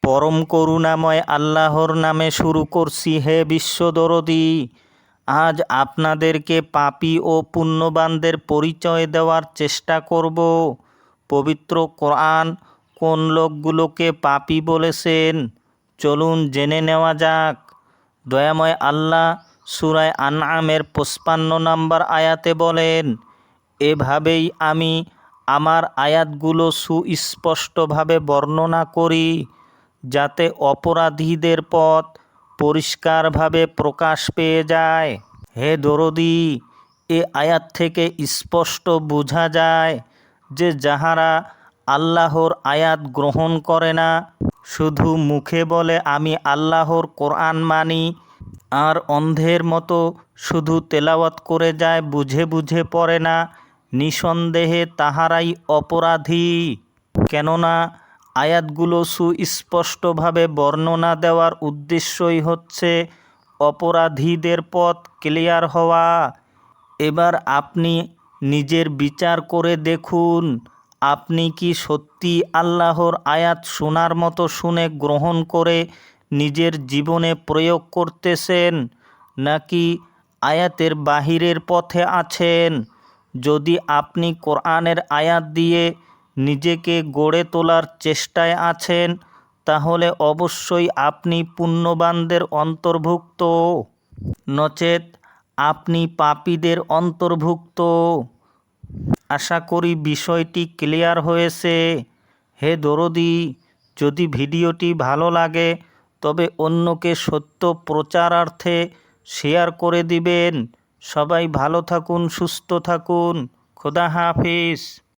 পরম করুণাময় আল্লাহর নামে শুরু করছি, হে বিশ্বদরদী। আজ আপনাদেরকে পাপী ও পুণ্যবানদের পরিচয় দেওয়ার চেষ্টা করব। পবিত্র কোরআন কোন লোকগুলোকে পাপী বলেছেন, চলুন জেনে নেওয়া যাক। দয়াময় আল্লাহ সূরা আনআমের ৫৫ নম্বর আয়াতে বলেন, এভাবেই আমি আমার আয়াতগুলো সুস্পষ্টভাবে বর্ণনা করি, যাতে অপরাধীদের পথ পরিষ্কারভাবে প্রকাশ পেয়ে যায়। হে দরদী, এ আয়াত থেকে স্পষ্ট বোঝা যায় যে যাহারা আল্লাহর আয়াত গ্রহণ করে না, শুধু মুখে বলে আমি আল্লাহর কোরআন মানি, আর অন্ধের মতো শুধু তেলাওয়াত করে যায়, বুঝে বুঝে পড়ে না, নিঃসন্দেহে তাহারাই অপরাধী। কেননা আয়াতগুলো সুস্পষ্টভাবে বর্ণনা দেওয়ার উদ্দেশ্যই হচ্ছে অপরাধীদের পথ ক্লিয়ার হওয়া। এবার আপনি নিজের বিচার করে দেখুন, আপনি কি সত্যি আল্লাহর আয়াত শোনার মতো শুনে গ্রহণ করে নিজের জীবনে প্রয়োগ করতেছেন, নাকি আয়াতের বাহিরের পথে আছেন? যদি আপনি কোরআনের আয়াত দিয়ে নিজেকে গড়ে তোলার চেষ্টায় আছেন, তাহলে অবশ্যই আপনি পুণ্যবানদের অন্তর্ভুক্ত, নচেৎ আপনি পাপীদের অন্তর্ভুক্ত। আশা করি বিষয়টি ক্লিয়ার হয়েছে। হে দরদী, যদি ভিডিওটি ভালো লাগে তবে অন্যকে সত্য প্রচারার্থে শেয়ার করে দিবেন। সবাই ভালো থাকুন, সুস্থ থাকুন। খোদা হাফেজ।